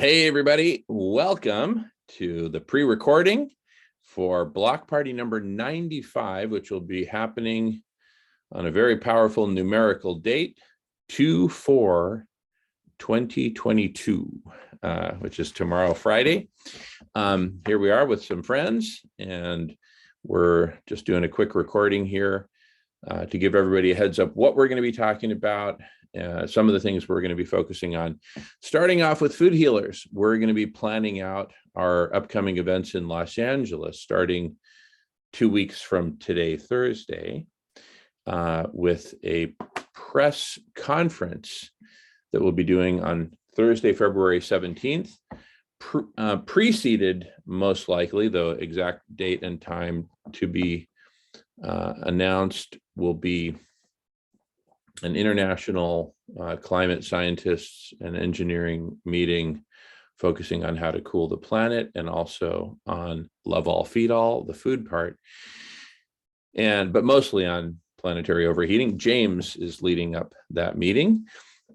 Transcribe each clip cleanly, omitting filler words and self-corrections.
Hey, everybody. Welcome to the pre-recording for block party number 95, which will be happening on a very powerful numerical date, 2/4/2022, which is tomorrow, Friday. Here we are with some friends, and we're just doing a quick recording here to give everybody a heads up what we're going to be talking about. Some of the things we're going to be focusing on. Starting off with food healers, we're going to be planning out our upcoming events in Los Angeles starting 2 weeks from today, Thursday, with a press conference that we'll be doing on Thursday, February 17th, preceded most likely, though exact date and time to be announced, will be an international climate scientists and engineering meeting focusing on how to cool the planet and also on love all, feed all, the food part, but mostly on planetary overheating. James is leading up that meeting.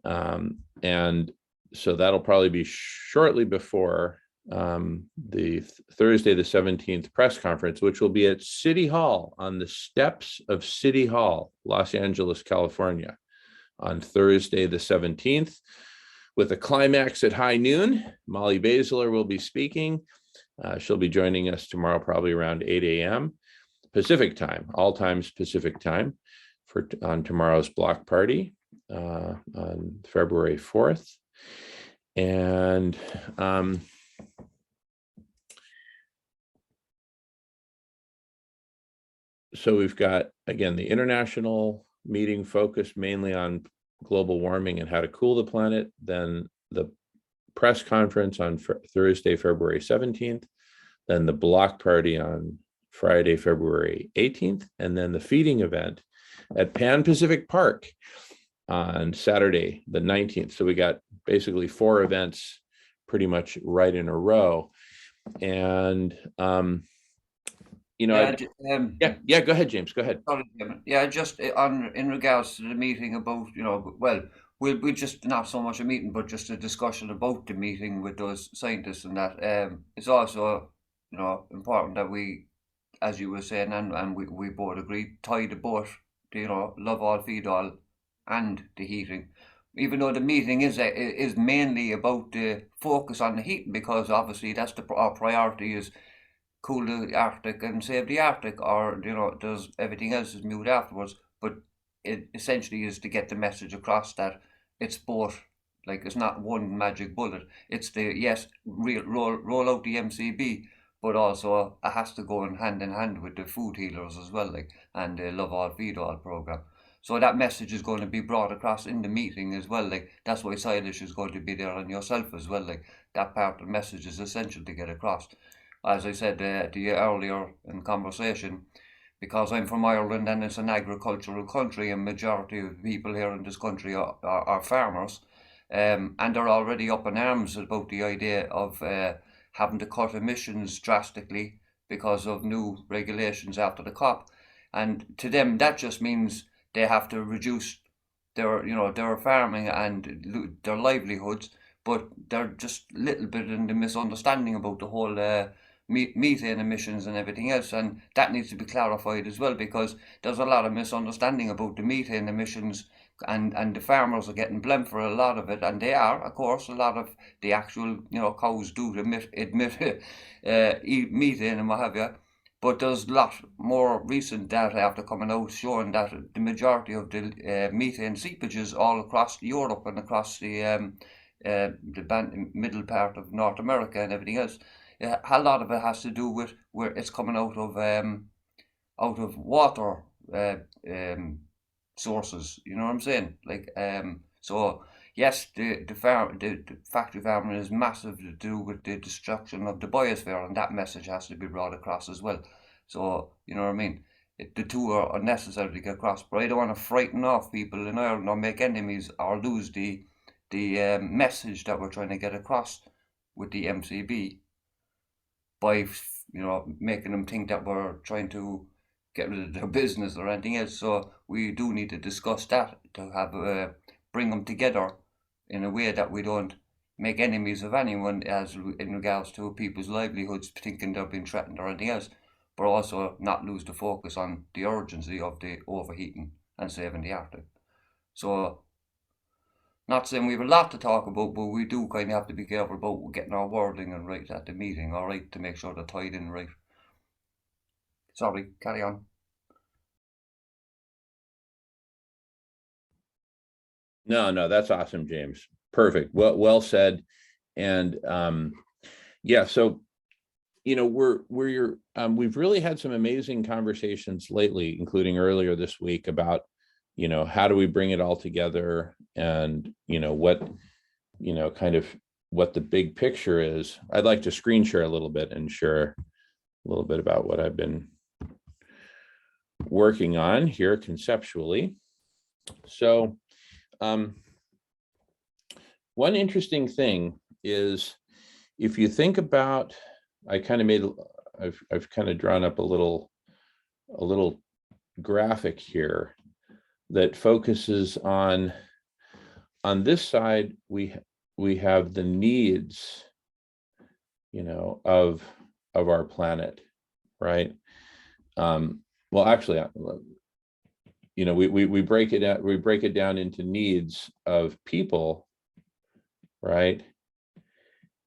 And so that'll probably be shortly before the Thursday, the 17th press conference, which will be at City Hall, on the steps of City Hall, Los Angeles, California, on Thursday, the 17th, with a climax at high noon. Molly Baszler will be speaking. She'll be joining us tomorrow, probably around 8 a.m. Pacific time, all times Pacific time, on tomorrow's block party on February 4th. And so we've got, again, the international meeting focused mainly on global warming and how to cool the planet, then the press conference on Thursday, February 17th, then the block party on Friday, February 18th, and then the feeding event at Pan Pacific Park on Saturday, the 19th. So we got basically 4 events pretty much right in a row. And go ahead, James. Go ahead. Sorry, yeah, just in regards to the meeting about, we'll just not so much a meeting, but just a discussion about the meeting with those scientists and that. It's also, important that we, as you were saying, and we both agreed, tie the boat, love all, feed all, and the heating. Even though the meeting is mainly about the focus on the heating, because obviously that's our priority is cool the Arctic and save the Arctic, or there's everything else is moved afterwards. But it essentially is to get the message across that it's both, like it's not one magic bullet. It's roll out the MCB, but also it has to go in hand with the food healers as well, and the Love All Feed All program. So that message is going to be brought across in the meeting as well. Like that's why Silas is going to be there, and yourself as well. Like that part of the message is essential to get across. As I said to you earlier in conversation, because I'm from Ireland and it's an agricultural country, and majority of people here in this country are farmers, and they're already up in arms about the idea of having to cut emissions drastically because of new regulations after the COP. And to them, that just means they have to reduce their farming and their livelihoods, but they're just a little bit in the misunderstanding about the whole methane emissions and everything else, and that needs to be clarified as well, because there's a lot of misunderstanding about the methane emissions, and the farmers are getting blamed for a lot of it, and they are, of course. A lot of the actual cows do emit methane and what have you. But there's a lot more recent data after coming out showing that the majority of the methane seepages all across Europe and across the middle part of North America and everything else, a lot of it has to do with where it's coming out of water sources. You know what I'm saying? So yes, the factory farming is massive to do with the destruction of the biosphere, and that message has to be brought across as well. So you know what I mean? The two are necessary to get across. But I don't want to frighten off people in Ireland or make enemies or lose the message that we're trying to get across with the MCB by making them think that we're trying to get rid of their business or anything else. So we do need to discuss that to have bring them together in a way that we don't make enemies of anyone as in regards to people's livelihoods, thinking they're being threatened or anything else, but also not lose the focus on the urgency of the overheating and saving the Arctic. So, not saying we have a lot to talk about, but we do kind of have to be careful about getting our wording and right at the meeting, all right, to make sure they're tied in right. Sorry, carry on. No, that's awesome, James. Perfect. Well said. And yeah, so we've really had some amazing conversations lately, including earlier this week, about how do we bring it all together, and what kind of what the big picture is. I'd like to screen share a little bit and share a little bit about what I've been working on here conceptually. So one interesting thing is, if you think about, I've kind of drawn up a little graphic here that focuses on this side. We have the needs, of our planet, right? Well, actually, we break it down into needs of people, right?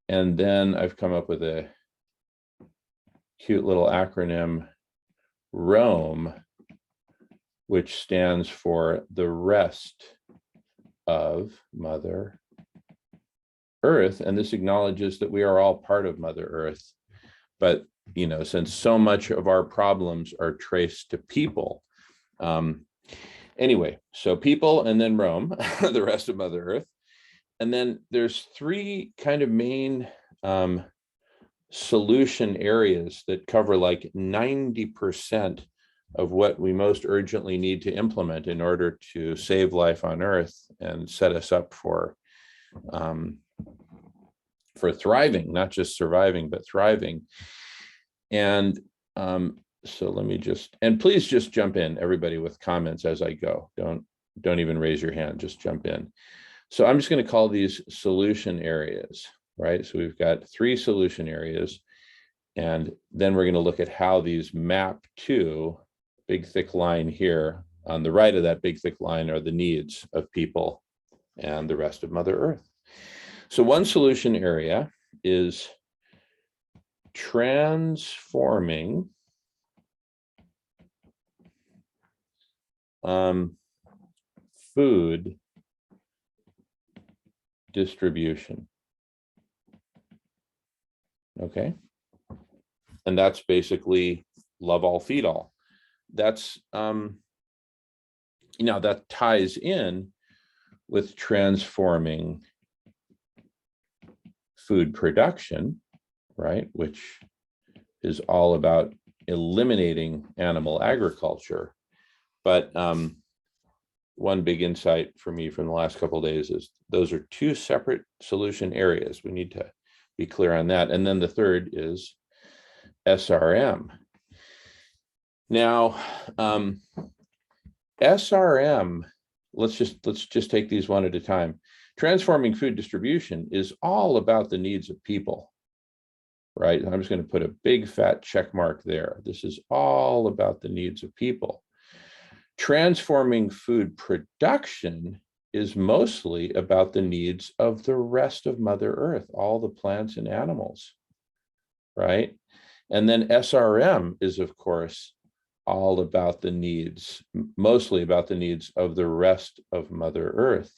And then I've come up with a cute little acronym, ROAM, which stands for the rest of Mother Earth. And this acknowledges that we are all part of Mother Earth. But, since so much of our problems are traced to people, anyway, so people, and then ROAM, the rest of Mother Earth. And then there's three kind of main solution areas that cover like 90% of what we most urgently need to implement in order to save life on Earth and set us up for thriving, not just surviving, but thriving. And so let me and please just jump in, everybody, with comments as I go. Don't even raise your hand, just jump in. So I'm just going to call these solution areas, right? So we've got three solution areas, and then we're going to look at how these map to big thick line here. On the right of that big thick line are the needs of people and the rest of Mother Earth. So one solution area is transforming food distribution. Okay. And that's basically love all, feed all. That's that ties in with transforming food production, right? Which is all about eliminating animal agriculture. But one big insight for me from the last couple of days is those are two separate solution areas. We need to be clear on that. And then the third is SRM. Now, SRM, let's just take these one at a time. Transforming food distribution is all about the needs of people, right? I'm just going to put a big fat check mark there. This is all about the needs of people. Transforming food production is mostly about the needs of the rest of Mother Earth, all the plants and animals, right? And then SRM is, of course, all about the needs, mostly about the needs of the rest of Mother Earth.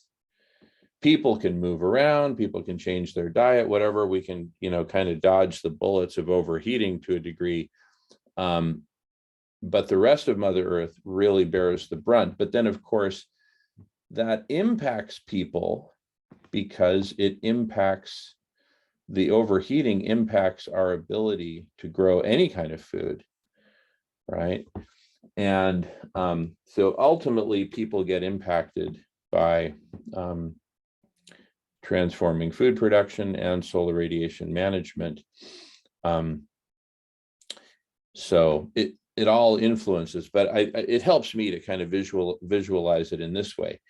People can move around, people can change their diet, whatever. We can, kind of dodge the bullets of overheating to a degree. But the rest of Mother Earth really bears the brunt. But then, of course, that impacts people because it impacts the overheating, impacts our ability to grow any kind of food, right? And so ultimately, people get impacted by transforming food production and solar radiation management. So it all influences, but it helps me to kind of visualize it in this way.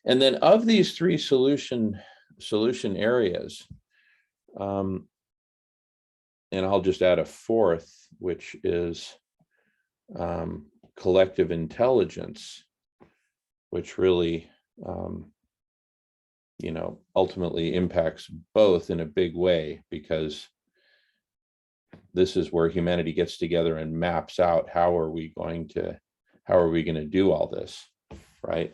And then of these three solution solution areas. And I'll just add a fourth, which is collective intelligence, which really, ultimately impacts both in a big way, because this is where humanity gets together and maps out how are we going to do all this, right?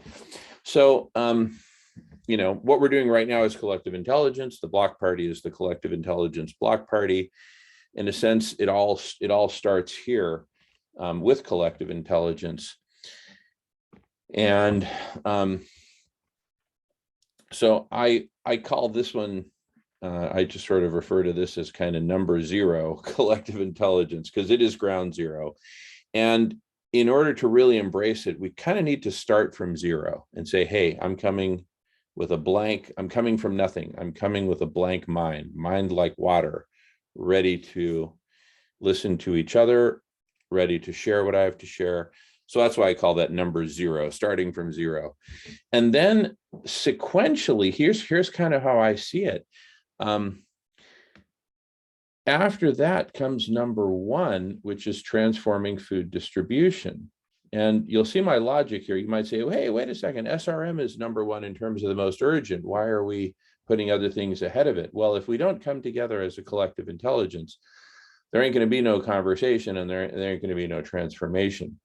So, what we're doing right now is collective intelligence. The block party is the collective intelligence block party. In a sense, it all starts here with collective intelligence. And so I call this one, I just sort of refer to this as kind of number 0, collective intelligence, because it is ground zero. And in order to really embrace it, we kind of need to start from 0 and say, hey, I'm coming with a blank, I'm coming from nothing. I'm coming with a blank mind like water, ready to listen to each other, ready to share what I have to share. So that's why I call that number 0, starting from 0. And then sequentially, here's kind of how I see it. After that comes number 1, which is transforming food distribution. And you'll see my logic here. You might say, oh, hey, wait a second, SRM is number 1 in terms of the most urgent. Why are we putting other things ahead of it? Well, if we don't come together as a collective intelligence, there ain't going to be no conversation, and there ain't going to be no transformation.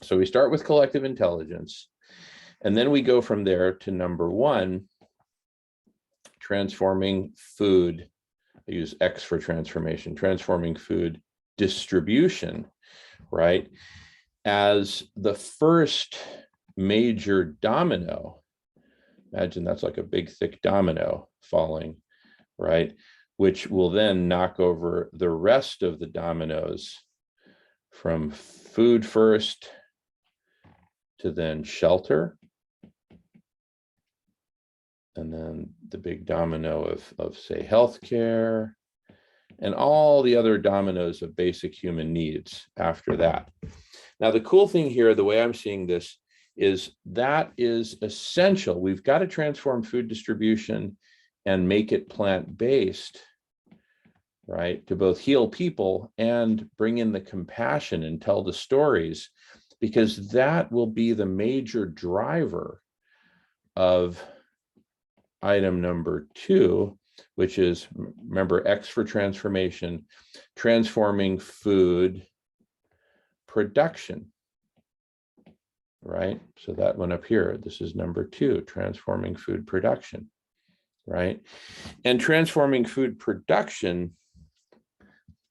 So we start with collective intelligence, and then we go from there to number 1, transforming food. I use X for transformation, transforming food distribution, right? As the first major domino. Imagine that's like a big, thick domino falling, right? Which will then knock over the rest of the dominoes, from food first to then shelter, and then the big domino of say, healthcare, and all the other dominoes of basic human needs after that. Now, the cool thing here, the way I'm seeing this, is that is essential. We've got to transform food distribution and make it plant-based, right, to both heal people and bring in the compassion and tell the stories, because that will be the major driver of item number 2, which is, remember, X for transformation, transforming food production, right? So that one up here, this is number 2, transforming food production, right? And transforming food production,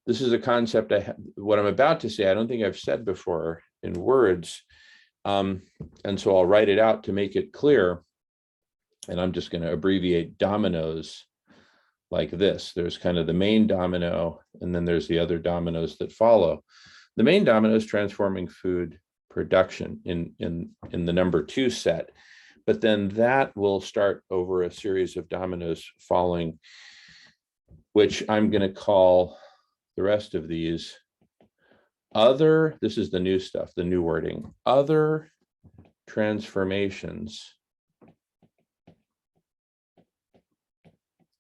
this is a concept what I'm about to say, I don't think I've said before in words. And so I'll write it out to make it clear. And I'm just going to abbreviate dominoes like this. There's kind of the main domino, and then there's the other dominoes that follow. The main domino is transforming food production in the number 2 set, but then that will start over a series of dominoes falling, which I'm going to call the rest of these other, this is the new stuff, the new wording, other transformations.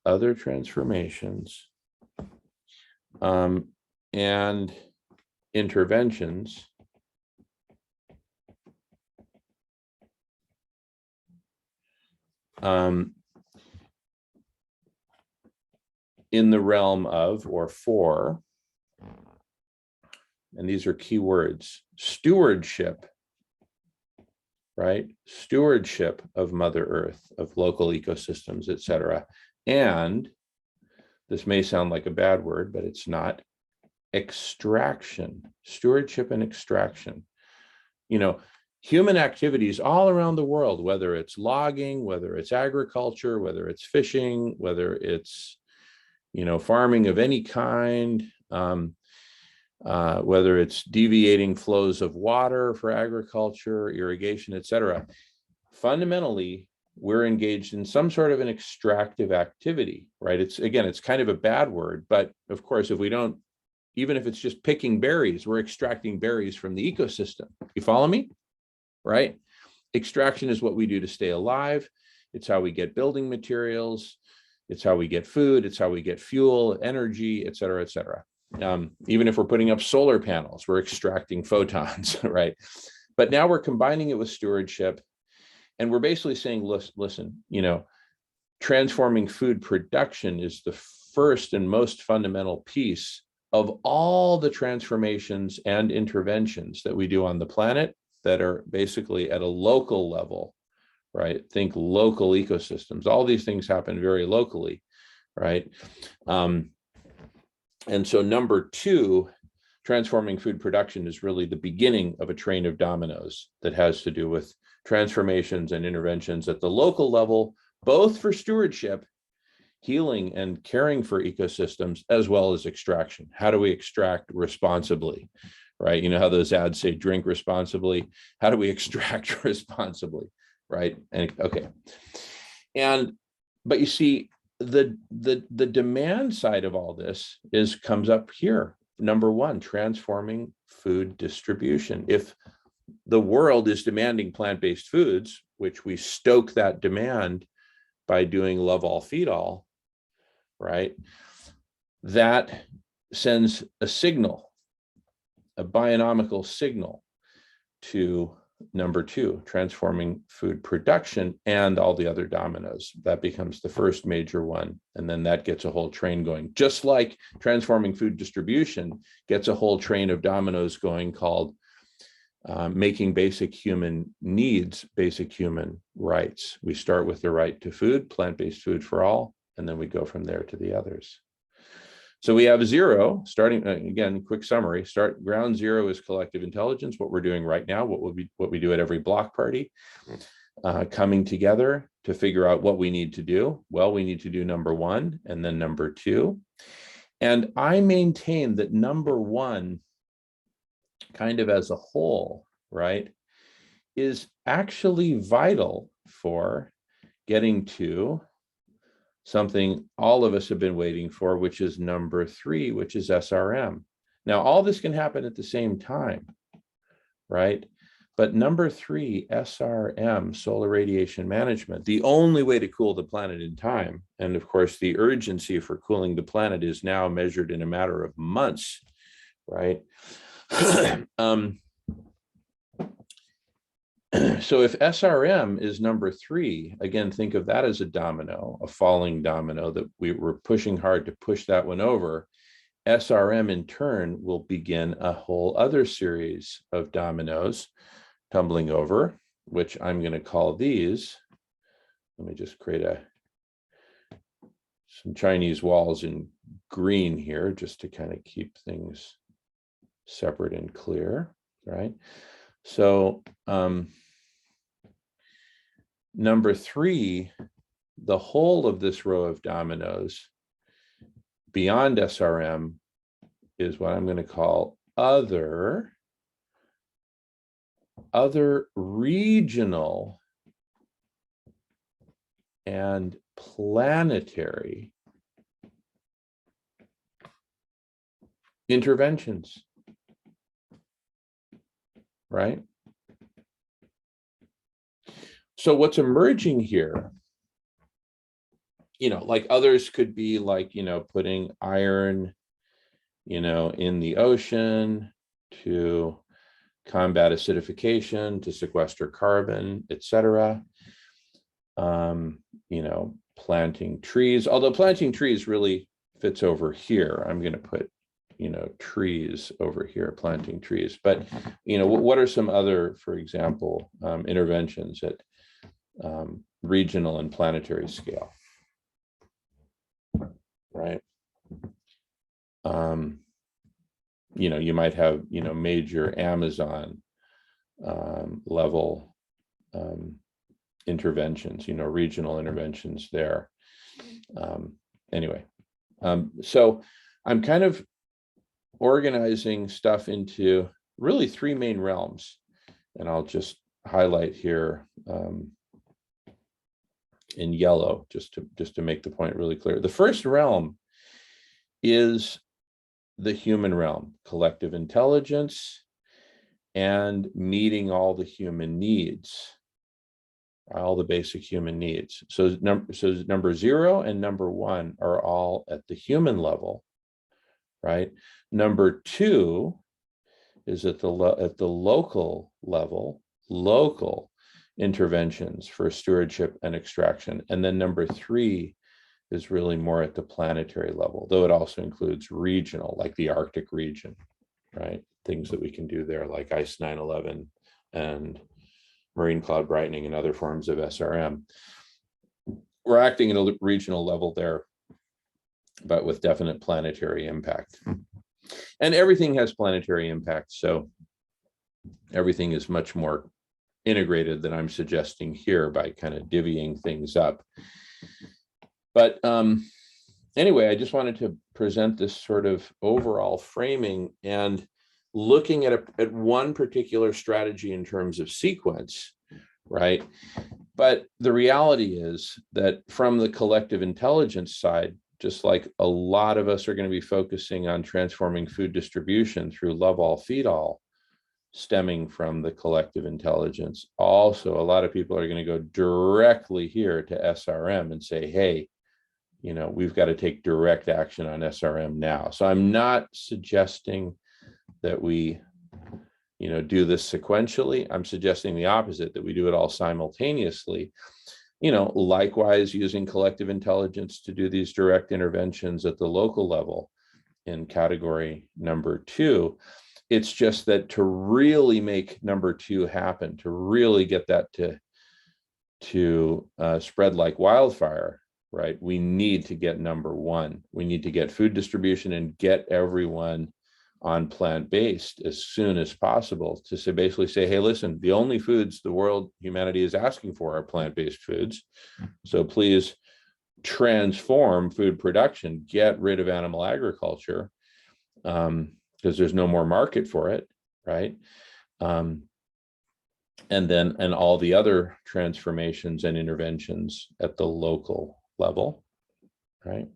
Other transformations and interventions in the realm of, or for, and these are key words, stewardship, right? Stewardship of Mother Earth, of local ecosystems, etc. And this may sound like a bad word, but it's not, extraction, stewardship and extraction. Human activities all around the world, whether it's logging, whether it's agriculture, whether it's fishing, whether it's, farming of any kind, whether it's deviating flows of water for agriculture, irrigation, etc. Fundamentally, we're engaged in some sort of an extractive activity, right? It's kind of a bad word, but of course, even if it's just picking berries, we're extracting berries from the ecosystem. You follow me? Right? Extraction is what we do to stay alive. It's how we get building materials. It's how we get food. It's how we get fuel, energy, et cetera, et cetera. Even if we're putting up solar panels, we're extracting photons, right? But now we're combining it with stewardship. And we're basically saying, listen, transforming food production is the first and most fundamental piece of all the transformations and interventions that we do on the planet that are basically at a local level, right? Think local ecosystems. All these things happen very locally, right? And so number two, transforming food production is really the beginning of a train of dominoes that has to do with transformations and interventions at the local level, both for stewardship, healing and caring for ecosystems, as well as extraction. How do we extract responsibly, right? You know how those ads say, drink responsibly. How do we extract responsibly, right? And okay. But you see, the demand side of all this comes up here. Number one, transforming food distribution. If the world is demanding plant-based foods, which we stoke that demand by doing love all, feed all, right? That sends a signal, a bionomical signal to number two, transforming food production and all the other dominoes. That becomes the first major one. And then that gets a whole train going, just like transforming food distribution gets a whole train of dominoes going called making basic human needs, basic human rights. We start with the right to food, plant-based food for all, and then we go from there to the others. So we have zero, starting, again, quick summary, ground zero is collective intelligence, what we're doing right now, what we do at every block party, coming together to figure out what we need to do. Well, we need to do number one and then number two. And I maintain that number one, kind of as a whole, right, is actually vital for getting to something all of us have been waiting for, which is number three, which is SRM. Now, all this can happen at the same time, right? But number three, SRM, solar radiation management, the only way to cool the planet in time. And of course, the urgency for cooling the planet is now measured in a matter of months, right? So if SRM is number three, again, think of that as a domino, a falling domino that we were pushing hard to push that one over. SRM in turn will begin a whole other series of dominoes tumbling over, which I'm going to call these. Let me just create some Chinese walls in green here, just to kind of keep things separate and clear, right? So number three, the whole of this row of dominoes beyond SRM is what I'm going to call other regional and planetary interventions, right? So what's emerging here, like others could be like, putting iron, in the ocean to combat acidification, to sequester carbon, etc. Planting trees, although planting trees really fits over here. I'm going to put, trees over here, planting trees. But, what are some other, for example, interventions at regional and planetary scale, right? You might have, major Amazon level interventions, regional interventions there. Anyway, so I'm kind of organizing stuff into really three main realms, and I'll just highlight here in yellow just to make the point really clear. The first realm is the human realm, collective intelligence, and meeting all the human needs, all the basic human needs. So number 0 and number 1 are all at the human level, right? Number 2 is at the local level, local interventions for stewardship and extraction. And then number 3 is really more at the planetary level, though it also includes regional, like the Arctic region, right? Things that we can do there, like ice 9/11 and marine cloud brightening and other forms of SRM. We're acting at a regional level there, but with definite planetary impact. And everything has planetary impact, so everything is much more integrated than I'm suggesting here by kind of divvying things up. But anyway, I just wanted to present this sort of overall framing and looking at one particular strategy in terms of sequence, right? But the reality is that from the collective intelligence side, just like a lot of us are going to be focusing on transforming food distribution through love all, feed all, stemming from the collective intelligence. Also, a lot of people are going to go directly here to SRM and say, hey, you know, we've got to take direct action on SRM now. So I'm not suggesting that we, you know, do this sequentially. I'm suggesting the opposite, that we do it all simultaneously. You know, likewise, using collective intelligence to do these direct interventions at the local level in category number 2. It's just that to really make number 2 happen, to really get that to spread like wildfire, right? We need to get number 1. We need to get food distribution and get everyone on plant-based as soon as possible, to basically say, hey, listen, the only foods the world, humanity is asking for are plant-based foods. So please transform food production, get rid of animal agriculture, because there's no more market for it, right? And all the other transformations and interventions at the local level, right?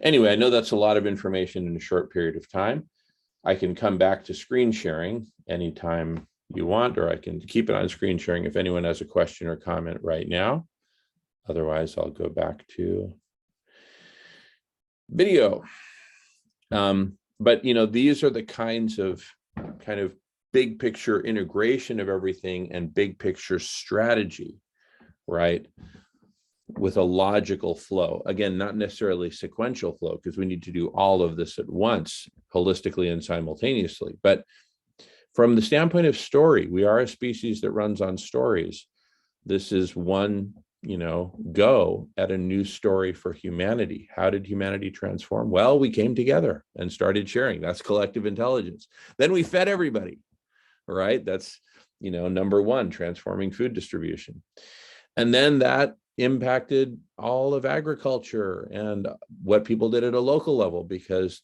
Anyway, I know that's a lot of information in a short period of time. I can come back to screen sharing anytime you want, or I can keep it on screen sharing if anyone has a question or comment right now. Otherwise, I'll go back to video. But, you know, these are the kinds of kind of big picture integration of everything and big picture strategy, right? With a logical flow. Again, not necessarily sequential flow, because we need to do all of this at once, holistically and simultaneously. But from the standpoint of story, we are a species that runs on stories. This is one, you know, go at a new story for humanity. How did humanity transform? Well, we came together and started sharing. That's collective intelligence. Then we fed everybody, right? That's, you know, number 1, transforming food distribution. And then that impacted all of agriculture and what people did at a local level, because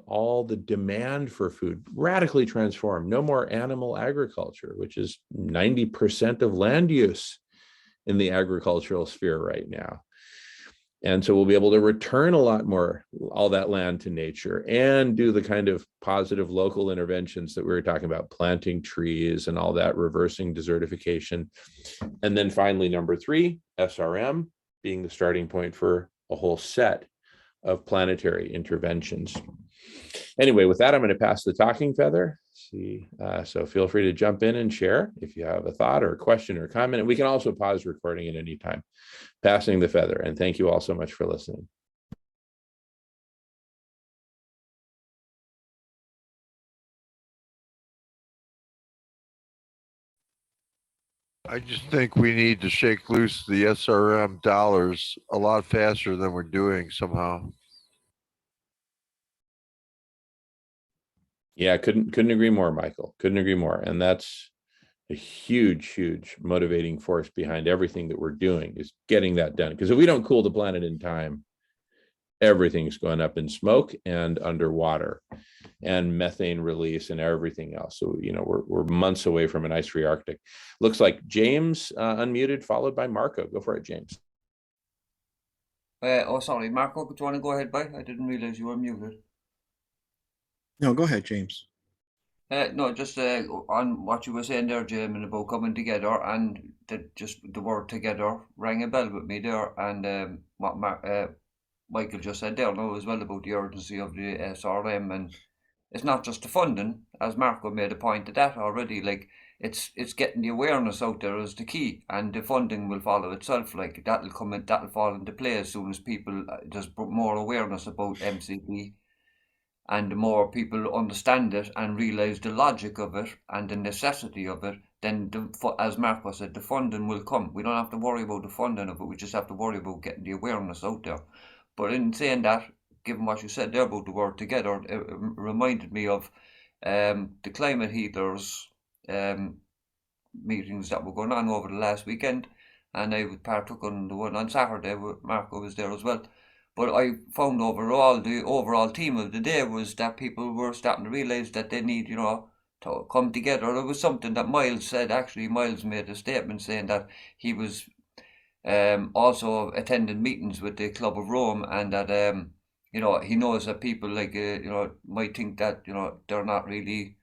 all the demand for food radically transformed. No more animal agriculture, which is 90% of land use in the agricultural sphere right now. And so we'll be able to return a lot more, all that land to nature, and do the kind of positive local interventions that we were talking about, planting trees and all that, reversing desertification. And then finally, number 3, SRM being the starting point for a whole set of planetary interventions. Anyway, with that, I'm going to pass the talking feather. So feel free to jump in and share if you have a thought or a question or comment. And we can also pause recording at any time. Passing the feather, and thank you all so much for listening. I just think we need to shake loose the SRM dollars a lot faster than we're doing somehow. Yeah, couldn't agree more, Michael. Couldn't agree more. And that's a huge motivating force behind everything that we're doing, is getting that done. Because if we don't cool the planet in time, everything's going up in smoke and underwater and methane release and everything else. So, you know, we're months away from an ice-free Arctic. Looks like James unmuted, followed by Marco. Go for it, James. Oh, sorry, Marco, do you want to go ahead, bye? I didn't realize you were muted. No, go ahead, James. No, just on what you were saying there, Jamen, about coming together, and just the word together rang a bell with me there, and what Michael just said there now as well about the urgency of the SRM, and it's not just the funding, as Marco made a point of that already. Like it's getting the awareness out there is the key, and the funding will follow itself. Like that'll fall into play as soon as people there's more awareness about MCB, and the more people understand it and realize the logic of it and the necessity of it, then as Marco said, the funding will come. We don't have to worry about the funding of it. We just have to worry about getting the awareness out there. But in saying that, given what you said there about the word together, it reminded me of the climate healers meetings that were going on over the last weekend, and I partook on the one on Saturday. Marco was there as well. But I found overall, the overall theme of the day was that people were starting to realise that they need, to come together. It was something that Miles said, actually. Miles made a statement saying that he was also attending meetings with the Club of Rome, and that, he knows that people like, might think that, they're not really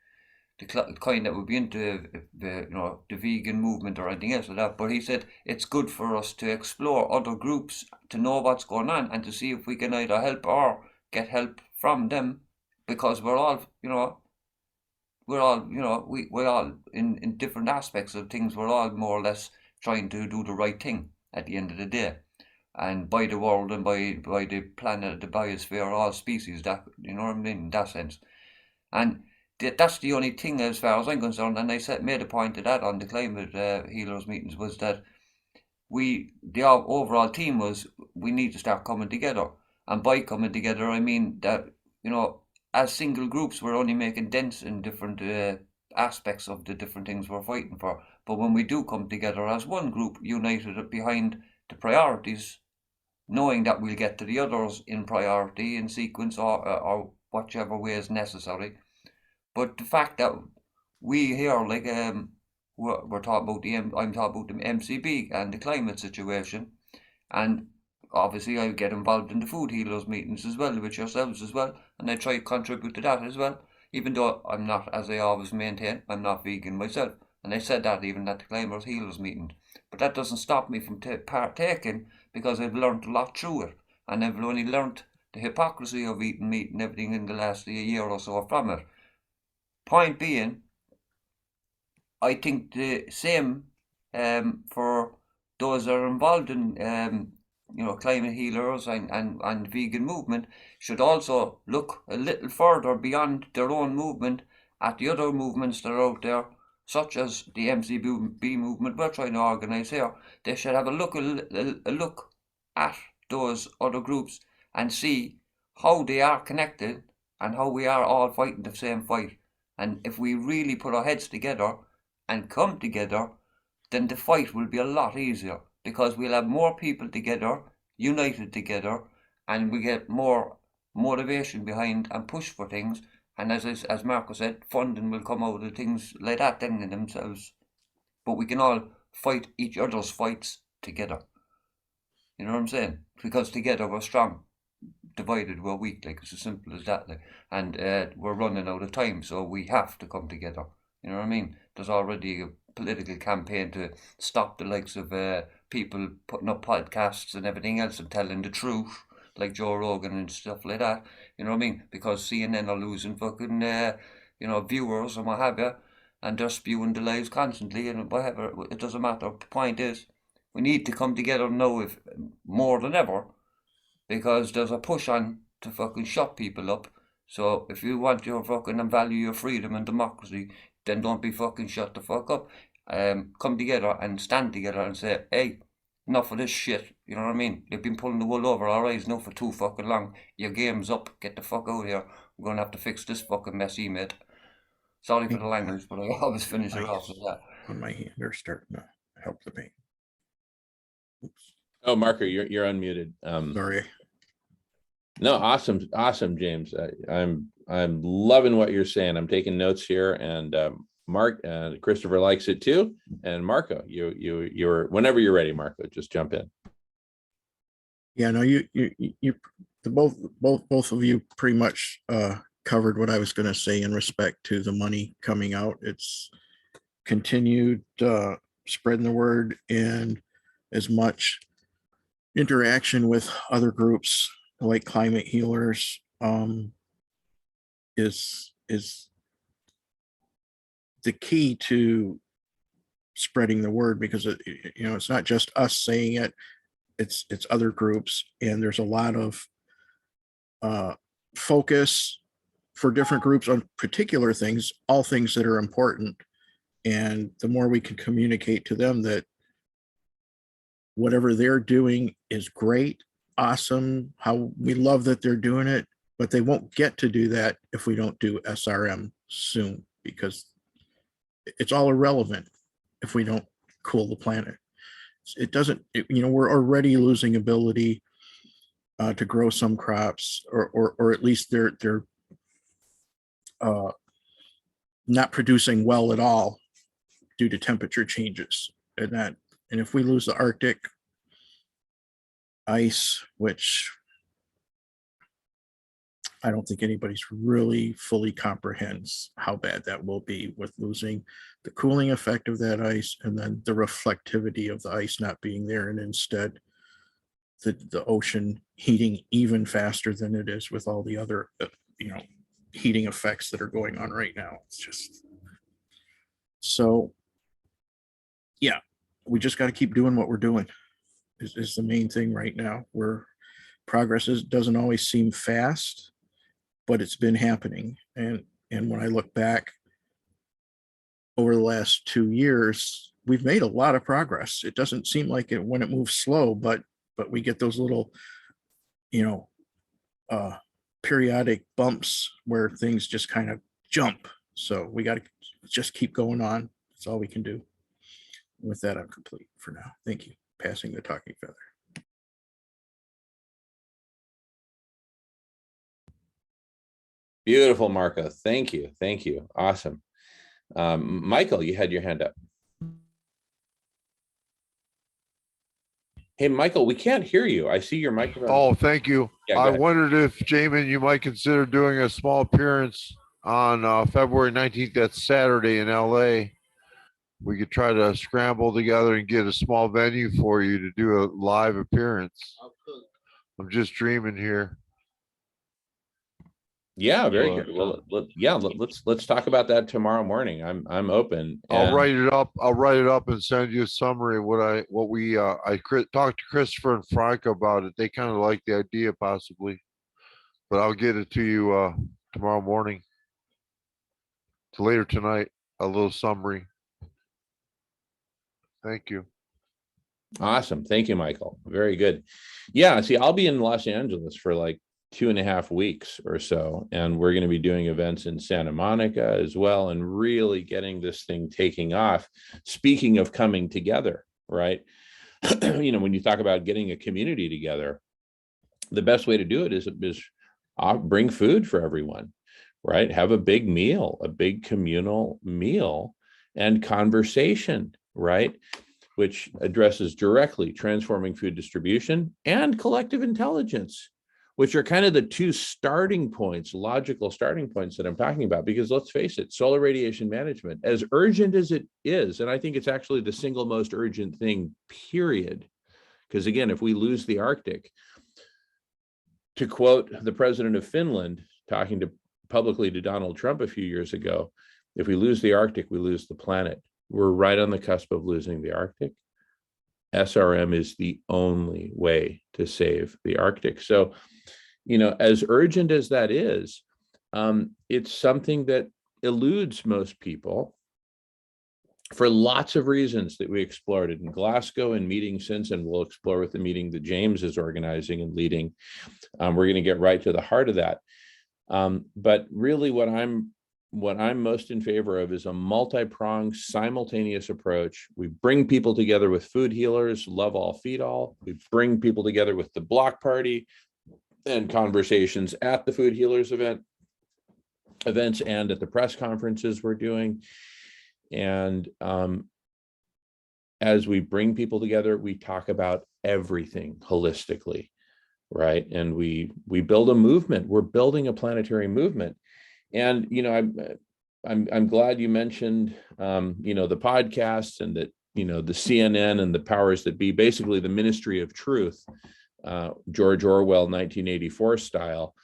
the kind that would be into the vegan movement or anything else like that. But he said it's good for us to explore other groups, to know what's going on, and to see if we can either help or get help from them, because we're all we're all in different aspects of things. We're all more or less trying to do the right thing at the end of the day, and by the world and by the planet, the biosphere, all species. That, you know what I mean, in that sense. And that's the only thing as far as I'm concerned, and I made a point of that on the climate healers meetings, was that the overall theme was we need to start coming together. And by coming together, I mean that, as single groups, we're only making dents in different aspects of the different things we're fighting for. But when we do come together as one group, united behind the priorities, knowing that we'll get to the others in priority, in sequence, or whichever way is necessary. But the fact that we here, like, we're talking about I'm talking about the MCB and the climate situation, and obviously I get involved in the food healers meetings as well with yourselves as well, and I try to contribute to that as well. Even though I'm not, as I always maintain, I'm not vegan myself, and I said that even at the climate healers meeting. But that doesn't stop me from partaking, because I've learned a lot through it, and I've only learned the hypocrisy of eating meat and everything in the last year or so from it. Point being, I think the same for those that are involved in climate healers and vegan movement should also look a little further beyond their own movement at the other movements that are out there, such as the MCB movement we're trying to organise here. They should have a look at those other groups and see how they are connected and how we are all fighting the same fight. And if we really put our heads together and come together, then the fight will be a lot easier, because we'll have more people together, united together, and we get more motivation behind and push for things. And as Marco said, funding will come out of things like that then in themselves. But we can all fight each other's fights together. You know what I'm saying? Because together we're strong. Divided we're weak. Like, it's as simple as that. Like, and we're running out of time, so we have to come together. You know what I mean? There's already a political campaign to stop the likes of people putting up podcasts and everything else and telling the truth, like Joe Rogan and stuff like that. You know what I mean? Because CNN are losing fucking viewers and what have you, and they're spewing the lies constantly and whatever. It doesn't matter. The point is, we need to come together now, if more than ever, because there's a push on to fucking shut people up. So if you want your fucking and value your freedom and democracy, then don't be fucking shut the fuck up. Come together and stand together and say, hey, enough of this shit. You know what I mean? They've been pulling the wool over our eyes now for too fucking long. Your game's up. Get the fuck out of here. We're going to have to fix this fucking mess, mate. Sorry for the language, but I always finish it off with that. On my hand, they're starting to help the pain. Oops, Oh, Marco, you're unmuted. sorry. No, awesome, James. I'm loving what you're saying. I'm taking notes here, and Mark, Christopher likes it too. And Marco, you're whenever you're ready, Marco, just jump in. Yeah, no, you both of you pretty much covered what I was going to say in respect to the money coming out. It's continued spreading the word and as much interaction with other groups like climate healers is the key to spreading the word, because it's not just us saying it, it's other groups, and there's a lot of focus for different groups on particular things, all things that are important. And the more we can communicate to them that whatever they're doing is great, awesome, how we love that they're doing it, but they won't get to do that if we don't do SRM soon, because it's all irrelevant if we don't cool the planet. It doesn't, we're already losing ability to grow some crops, or at least they're not producing well at all due to temperature changes. And if we lose the Arctic ice, which I don't think anybody's really fully comprehends how bad that will be, with losing the cooling effect of that ice and then the reflectivity of the ice not being there, and instead the ocean heating even faster than it is with all the other heating effects that are going on right now. It's just so, yeah, we just got to keep doing what we're doing is the main thing right now. Where progress doesn't always seem fast, but it's been happening. And when I look back over the last 2 years, we've made a lot of progress. It doesn't seem like it when it moves slow, but we get those little, periodic bumps where things just kind of jump. So we got to just keep going on. That's all we can do. With that, I'm complete for now. Thank you. Passing the talking feather. Beautiful, Marco. Thank you. Thank you. Awesome. Michael, you had your hand up. Hey, Michael, we can't hear you. I see your microphone. Oh, thank you. Yeah, go I ahead. wondered if, Jamen, you might consider doing a small appearance on February 19th. That's Saturday in LA. We could try to scramble together and get a small venue for you to do a live appearance. I'm just dreaming here. Yeah, very good. Well, let's talk about that tomorrow morning. I'm open. I'll write it up. I'll write it up and send you a summary of what we talked to Christopher and Frank about it. They kind of like the idea possibly, but I'll get it to you tomorrow morning. To later tonight, a little summary. Thank you. Awesome. Thank you, Michael. Very good. Yeah. See, I'll be in Los Angeles for like 2.5 weeks or so, and we're going to be doing events in Santa Monica as well, and really getting this thing taking off. Speaking of coming together, right? When you talk about getting a community together, the best way to do it is bring food for everyone, right? Have a big meal, a big communal meal, and conversation, right? Which addresses directly transforming food distribution and collective intelligence, which are kind of the two starting points, logical starting points that I'm talking about. Because let's face it, solar radiation management, as urgent as it is, and I think it's actually the single most urgent thing, period. Because again, if we lose the Arctic, to quote the president of Finland talking publicly to Donald Trump a few years ago, if we lose the Arctic, we lose the planet. We're right on the cusp of losing the Arctic. SRM is the only way to save the Arctic. So, as urgent as that is, it's something that eludes most people for lots of reasons that we explored in Glasgow and meetings since, and we'll explore with the meeting that James is organizing and leading. We're going to get right to the heart of that. But really what I'm most in favor of is a multi-pronged, simultaneous approach. We bring people together with food healers, love all, feed all. We bring people together with the block party and conversations at the food healers events and at the press conferences we're doing. And as we bring people together, we talk about everything holistically, right? And we build a movement. We're building a planetary movement. And, I'm glad you mentioned, the podcasts, and that, the CNN and the powers that be, basically the Ministry of Truth, George Orwell, 1984 style,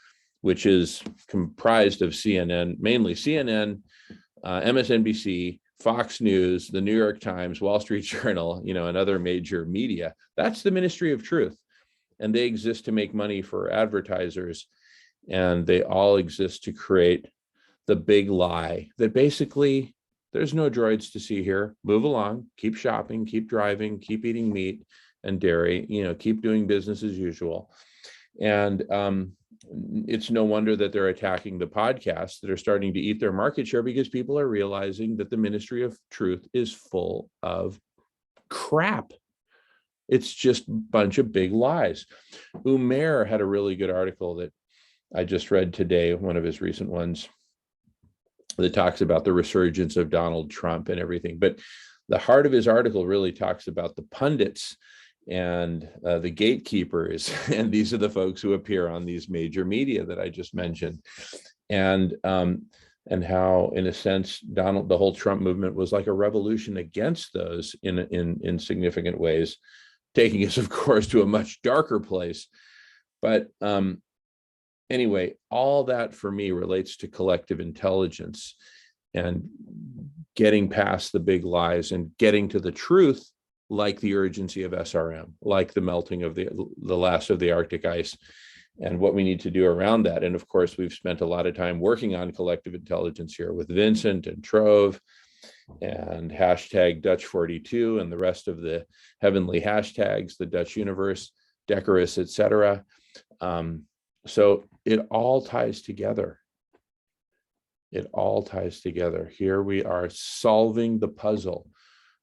which is comprised of CNN, mainly CNN, MSNBC, Fox News, the New York Times, Wall Street Journal, and other major media. That's the Ministry of Truth. And they exist to make money for advertisers. And they all exist to create the big lie that basically there's no droids to see here. Move along, keep shopping, keep driving, keep eating meat and dairy, keep doing business as usual. And it's no wonder that they're attacking the podcasts that are starting to eat their market share, because people are realizing that the Ministry of Truth is full of crap. It's just a bunch of big lies. Umair had a really good article that I just read today, one of his recent ones, that talks about the resurgence of Donald Trump and everything. But the heart of his article really talks about the pundits and the gatekeepers. And these are the folks who appear on these major media that I just mentioned. And how, in a sense, the whole Trump movement was like a revolution against those in significant ways, taking us, of course, to a much darker place. But anyway, all that for me relates to collective intelligence and getting past the big lies and getting to the truth, like the urgency of SRM, like the melting of the last of the Arctic ice, and what we need to do around that. And of course, we've spent a lot of time working on collective intelligence here with Vincent and Trove and hashtag Dutch42 and the rest of the heavenly hashtags, the Dutch universe, Decorous, etc. So it all ties together. It all ties together. Here we are solving the puzzle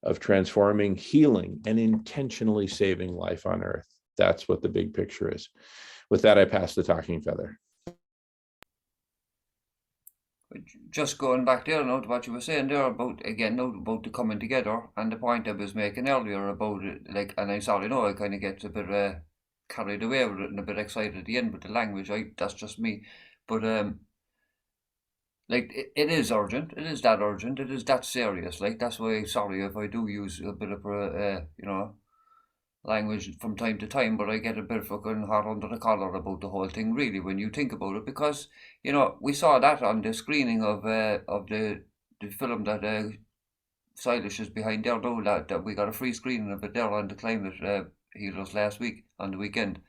of transforming, healing, and intentionally saving life on Earth. That's what the big picture is. With that, I pass the talking feather. Just going back there now to what you were saying there about the coming together, and the point I was making earlier about it, and I sorry, I kind of get a bit carried away with it and a bit excited at the end with the language. That's just me, but it is urgent. It is that urgent. It is that serious. That's why, sorry if I do use a bit of language from time to time, but I get a bit fucking hot under the collar about the whole thing, really, when you think about it, because we saw that on the screening of the film that Silas is behind there now, that we got a free screening of it there on the climate healers last week on the weekend,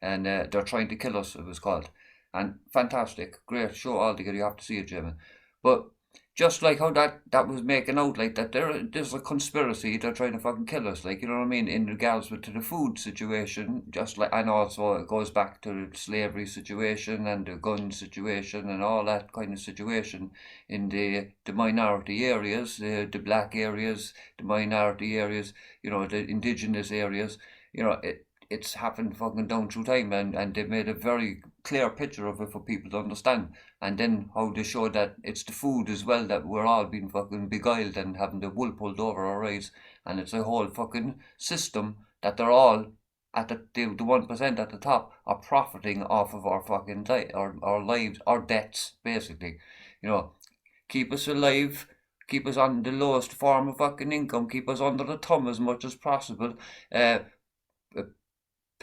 and They're Trying to Kill Us, it was called, and fantastic, great show altogether. You have to see it, Jamen. But just like how that was making out that there's a conspiracy, they're trying to fucking kill us, you know what I mean, in regards to the food situation, and also it goes back to the slavery situation and the gun situation and all that kind of situation in the minority areas, the black areas, the minority areas, the indigenous areas, it's happened fucking down through time, and they've made a very clear picture of it for people to understand. And then how they show that it's the food as well, that we're all being fucking beguiled and having the wool pulled over our eyes, and it's a whole fucking system that they're all at the 1% at the top are profiting off of our fucking our lives, our debts, basically. Keep us alive, keep us on the lowest form of fucking income, keep us under the thumb as much as possible,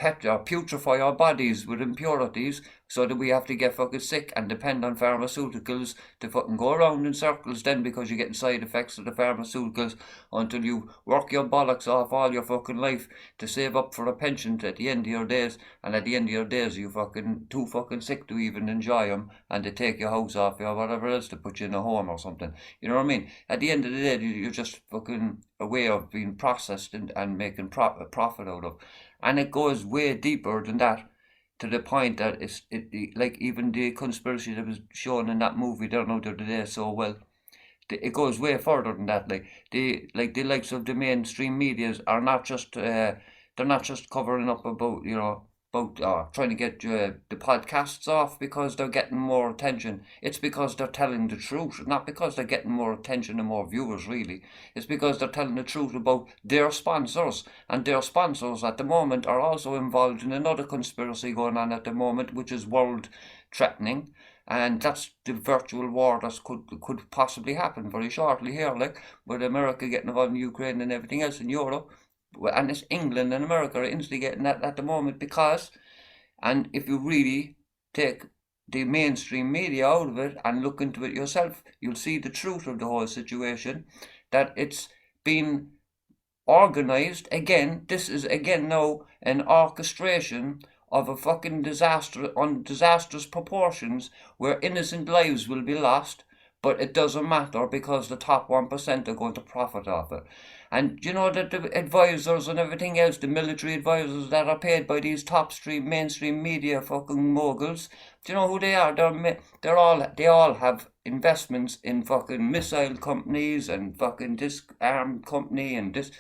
putrefy our bodies with impurities so that we have to get fucking sick and depend on pharmaceuticals to fucking go around in circles then, because you're getting side effects of the pharmaceuticals until you work your bollocks off all your fucking life to save up for a pension at the end of your days, and at the end of your days you fucking too fucking sick to even enjoy them, and they take your house off you or whatever else to put you in a home or something. You know what I mean? At the end of the day, you're just fucking a way of being processed and making a profit out of. And it goes way deeper than that, to the point that even the conspiracy that was shown in that movie there now the other day so well, it goes way further than that. The likes of the mainstream medias are not just they're not just covering up about trying to get the podcasts off because they're getting more attention. It's because they're telling the truth, not because they're getting more attention and more viewers, really. It's because they're telling the truth about their sponsors, and their sponsors at the moment are also involved in another conspiracy going on at the moment, which is world threatening, And that's the virtual war that could possibly happen very shortly here, like, with America getting involved in Ukraine and everything else in Europe. And it's England and America are instigating that at the moment because, and if you really take the mainstream media out of it and look into it yourself, you'll see the truth of the whole situation, that it's been organized again. This is again now an orchestration of a fucking disaster on disastrous proportions where innocent lives will be lost, but it doesn't matter because the top 1% are going to profit off it. And you know that the advisors and everything else, the military advisors that are paid by these mainstream media fucking moguls, do you know who they are? They all have investments in fucking missile companies and fucking this arm company and this,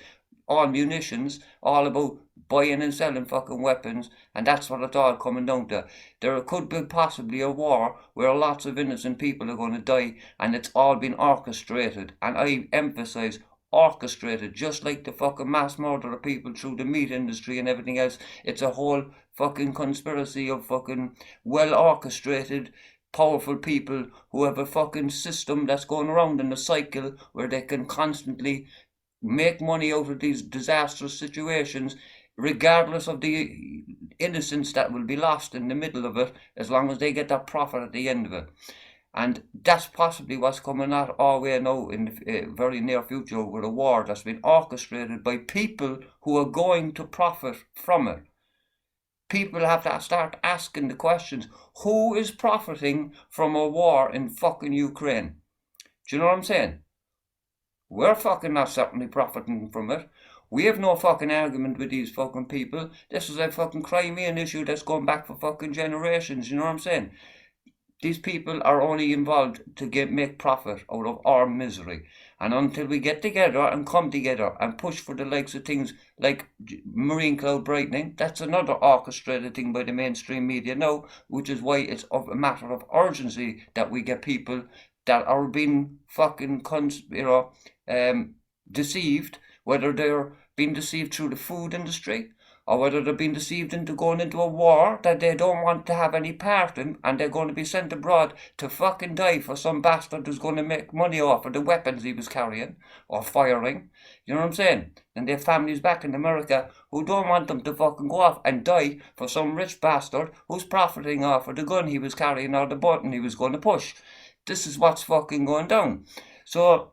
all munitions, all about buying and selling fucking weapons, and that's what it's all coming down to. There could be possibly a war where lots of innocent people are going to die, and it's all been orchestrated, and I emphasize orchestrated, just like the fucking mass murder of people through the meat industry and everything else. It's a whole fucking conspiracy of fucking well orchestrated powerful people who have a fucking system that's going around in a cycle where they can constantly make money out of these disastrous situations, regardless of the innocence that will be lost in the middle of it, as long as they get that profit at the end of it. And that's possibly what's coming out our way now in the very near future, with a war that's been orchestrated by people who are going to profit from it. People have to start asking the questions, who is profiting from a war in fucking Ukraine? Do you know what I'm saying? We're fucking not certainly profiting from it. We have no fucking argument with these fucking people. This is a fucking Crimean issue that's going back for fucking generations, you know what I'm saying? These people are only involved to make profit out of our misery. And until we get together and come together and push for the likes of things like marine cloud brightening, that's another orchestrated thing by the mainstream media now, which is why it's a matter of urgency that we get people that are being fucking deceived, whether they're being deceived through the food industry, or whether they're being deceived into going into a war that they don't want to have any part in, and they're going to be sent abroad to fucking die for some bastard who's going to make money off of the weapons he was carrying or firing. You know what I'm saying? And their families back in America who don't want them to fucking go off and die for some rich bastard who's profiting off of the gun he was carrying or the button he was going to push. This is what's fucking going down. So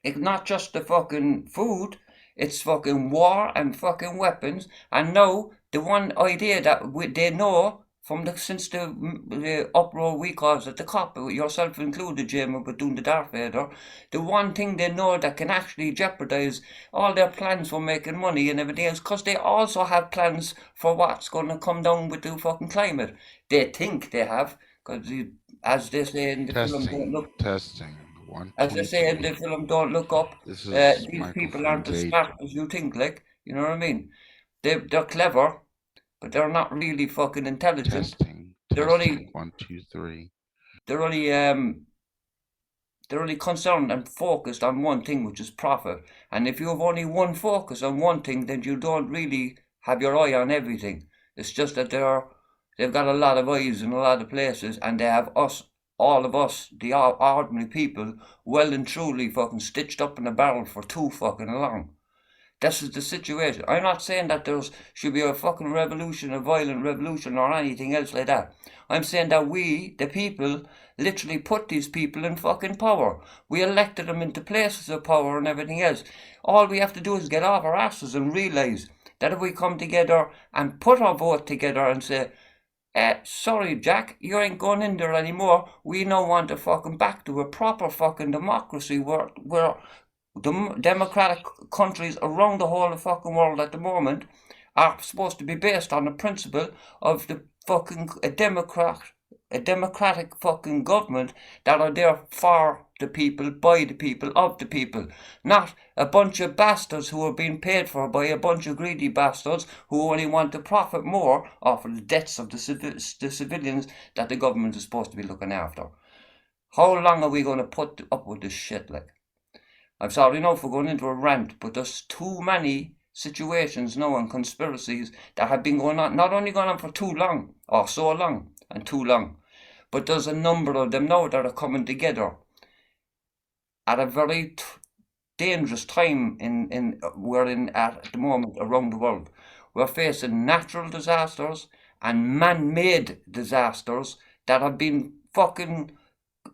it's not just the fucking food, it's fucking war and fucking weapons. And now the one idea that they know from since the uproar we caused at the COP, yourself included, Jamen, but doing the Darth Vader, the one thing they know that can actually jeopardize all their plans for making money and everything else, because they also have plans for what's going to come down with the fucking climate. They think they have, because as they say in the film, don't look. Testing. As they say in the film, don't look up. This is These people microphone aren't as gate. smart as you think, like, you know what I mean? They're clever, but they're not really fucking intelligent. Testing. They're Testing. only 1, 2, 3. they're only concerned and focused on one thing, which is profit. And if you have only one focus on one thing, then you don't really have your eye on everything. It's just that they've got a lot of eyes in a lot of places, and they have us, all of us, the ordinary people, well and truly fucking stitched up in a barrel for too fucking long. This is the situation. I'm not saying that there should be a fucking revolution, a violent revolution or anything else like that. I'm saying that we, the people, literally put these people in fucking power. We elected them into places of power and everything else. All we have to do is get off our asses and realise that if we come together and put our vote together and say, sorry, Jack, you ain't going in there anymore. We now want to fucking back to a proper fucking democracy where the democratic countries around the whole of fucking world at the moment are supposed to be based on the principle of the fucking a democratic fucking government that are there for the people, by the people, of the people. Not a bunch of bastards who are being paid for by a bunch of greedy bastards who only want to profit more off of the deaths of the civilians that the government is supposed to be looking after. How long are we going to put up with this shit, like? I'm sorry now for going into a rant, but there's too many situations now and conspiracies that have been going on, not only going on for too long, or so long, and too long, But there's a number of them now that are coming together at a very dangerous time we're in at the moment around the world. We're facing natural disasters and man-made disasters that have been fucking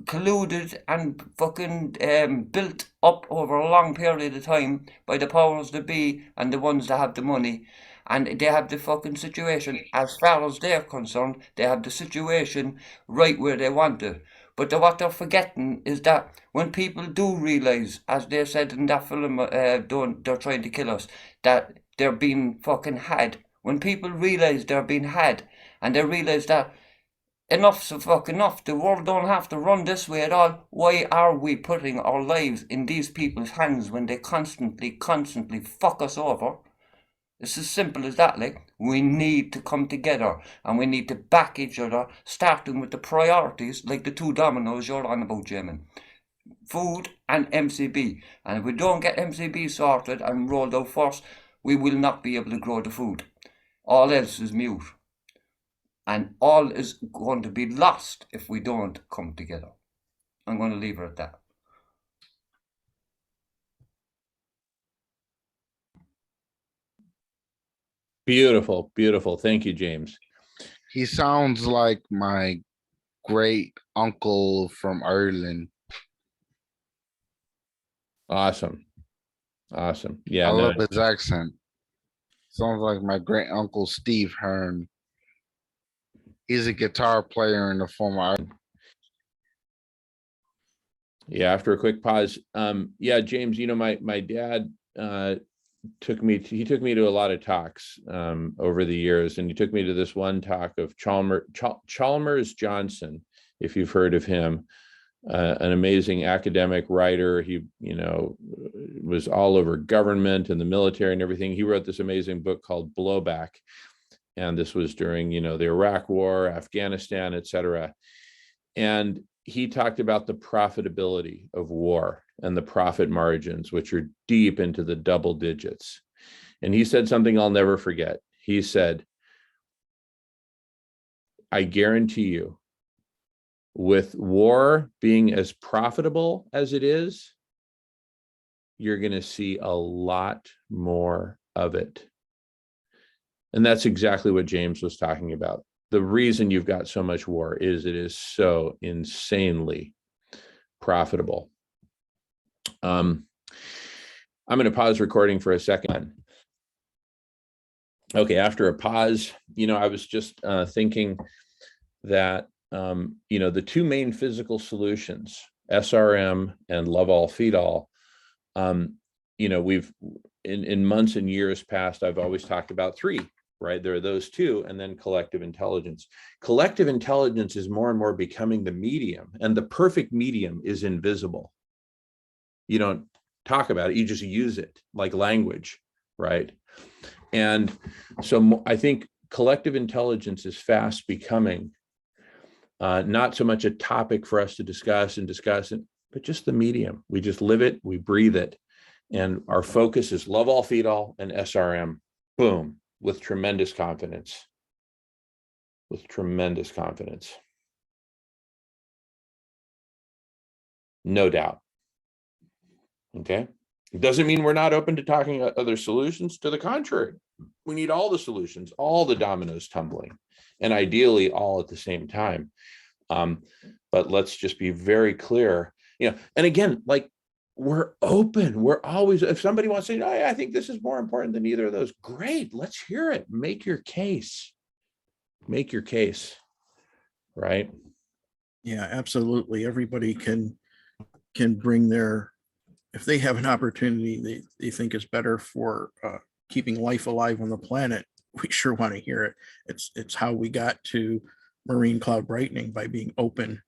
colluded and fucking built up over a long period of time by the powers that be and the ones that have the money. And they have the fucking situation, as far as they're concerned, they have the situation right where they want it. But what they're forgetting is that when people do realise, as they said in that film, they're trying to kill us, that they're being fucking had. When people realise they're being had, and they realise that enough's a fucking enough, the world don't have to run this way at all, why are we putting our lives in these people's hands when they constantly fuck us over? It's as simple as that, like. We need to come together and we need to back each other, starting with the priorities, like the two dominoes you're on about, Jamen. Food and MCB. And if we don't get MCB sorted and rolled out first, we will not be able to grow the food. All else is mute. And all is going to be lost if we don't come together. I'm going to leave it at that. Beautiful, beautiful. Thank you, James. He sounds like my great uncle from Ireland. Awesome. Awesome. Yeah, I no, love his accent. Sounds like my great uncle Steve Hearn. He's a guitar player in the former. yeah, after a quick pause. Yeah, James, you know, my dad took me to a lot of talks over the years, and he took me to this one talk of Chalmers Johnson, if you've heard of him. An amazing academic writer. He, you know, was all over government and the military and everything. He wrote this amazing book called Blowback. And this was during, you know, the Iraq War, Afghanistan, etc. And he talked about the profitability of war and the profit margins, which are deep into the double digits. And he said something I'll never forget. He said, I guarantee you, with war being as profitable as it is, you're going to see a lot more of it. And that's exactly what James was talking about. The reason you've got so much war is it is so insanely profitable. I'm going to pause recording for a second. Okay, after a pause, you know, I was just thinking that, you know, the two main physical solutions, SRM and Love All, Feed All, you know, we've, in months and years past, I've always talked about three, right? There are those two, and then collective intelligence. Collective intelligence is more and more becoming the medium, and the perfect medium is invisible. You don't talk about it, you just use it like language, right? And so I think collective intelligence is fast becoming not so much a topic for us to discuss, but just the medium. We just live it, we breathe it. And our focus is Love All, Feed All, and SRM. Boom, with tremendous confidence. With tremendous confidence. No doubt. Okay. It doesn't mean we're not open to talking about other solutions. To the contrary, we need all the solutions, all the dominoes tumbling, and ideally all at the same time. But let's just be very clear, you know, and again, like, we're open. We're always, if somebody wants to say, oh, I think this is more important than either of those, great, let's hear it. Make your case. Make your case, right? Yeah, absolutely. Everybody can bring their, if they have an opportunity they think is better for keeping life alive on the planet, we sure want to hear it. It's how we got to marine cloud brightening, by being open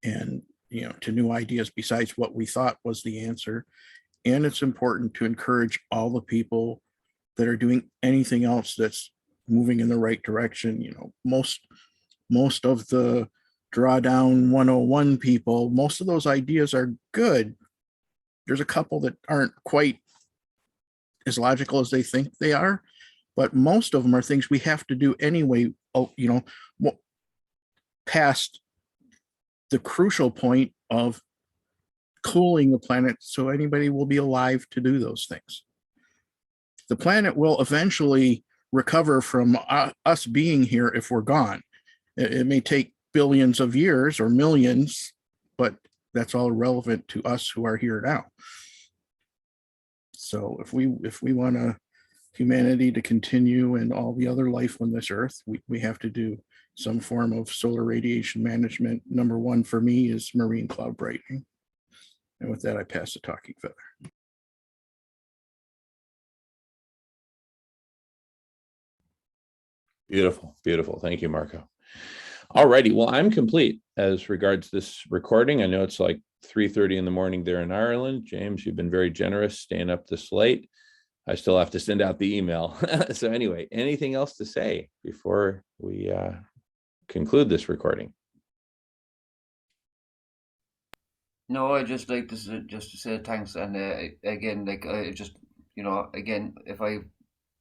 and, you know, to new ideas besides what we thought was the answer. And it's important to encourage all the people that are doing anything else that's moving in the right direction. You know, most of the drawdown 101 people, most of those ideas are good. There's a couple that aren't quite as logical as they think they are, but most of them are things we have to do anyway. Oh, you know, past the crucial point of cooling the planet so anybody will be alive to do those things. The planet will eventually recover from us being here if we're gone. It may take billions of years or millions, but that's all relevant to us who are here now. So if we want humanity to continue and all the other life on this earth, we have to do some form of solar radiation management. Number one for me is marine cloud brightening. And with that, I pass the talking feather. Beautiful, beautiful. Thank you, Marco. All righty. Well, I'm complete as regards this recording. I know it's like 3:30 in the morning there in Ireland. James, you've been very generous staying up this late. I still have to send out the email. So anyway, anything else to say before we conclude this recording? No, I just like to just to say thanks, and again, like I just, again, if I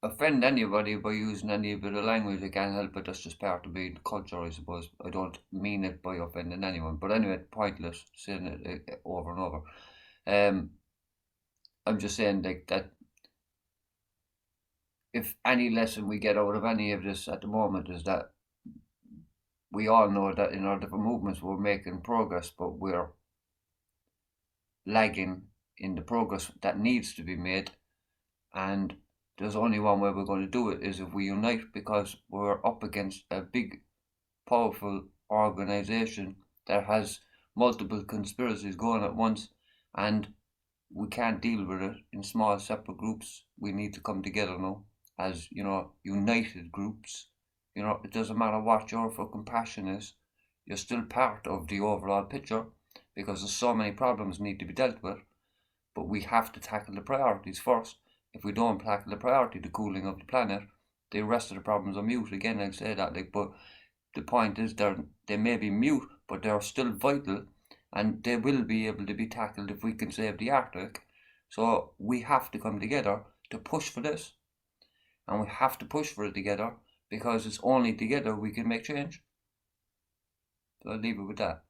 offend anybody by using any bit of language, I can't help it. That's just part of being culture, I suppose. I don't mean it by offending anyone, but anyway, pointless saying it over and over. I'm just saying like that. If any lesson we get out of any of this at the moment is that we all know that in our different movements we're making progress, but we're lagging in the progress that needs to be made, and there's only one way we're going to do it is if we unite, because we're up against a big, powerful organization that has multiple conspiracies going at once, and we can't deal with it in small separate groups. We need to come together now as, united groups. It doesn't matter what your fucking passion is, you're still part of the overall picture, because there's so many problems need to be dealt with, but we have to tackle the priorities first. If we don't tackle the priority, the cooling of the planet, the rest of the problems are mute. Again, I'll say that, but the point is they may be mute, but they're still vital, and they will be able to be tackled if we can save the Arctic. So we have to come together to push for this, and we have to push for it together, because it's only together we can make change. So I'll leave it with that.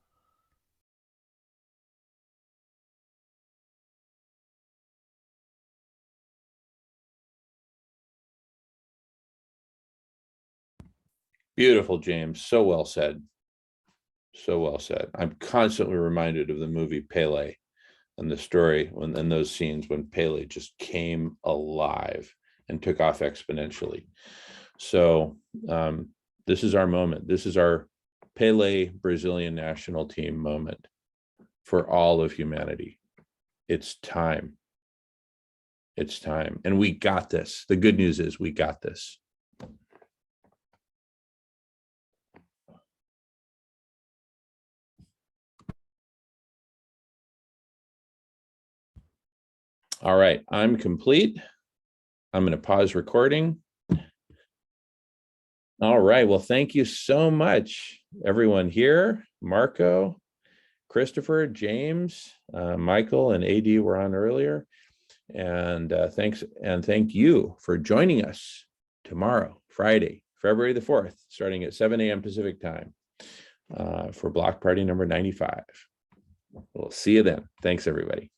Beautiful, James. So well said. So well said. I'm constantly reminded of the movie Pele and the story and those scenes when Pele just came alive and took off exponentially. So this is our moment. This is our Pele Brazilian national team moment for all of humanity. It's time. It's time. And we got this. The good news is we got this. All right, I'm complete. I'm going to pause recording. All right, well, thank you so much, everyone here. Marco, Christopher, James, Michael, and AD were on earlier. And thanks, and thank you for joining us tomorrow, Friday, February the 4th, starting at 7 a.m. Pacific time for Block Party number 95. We'll see you then. Thanks, everybody.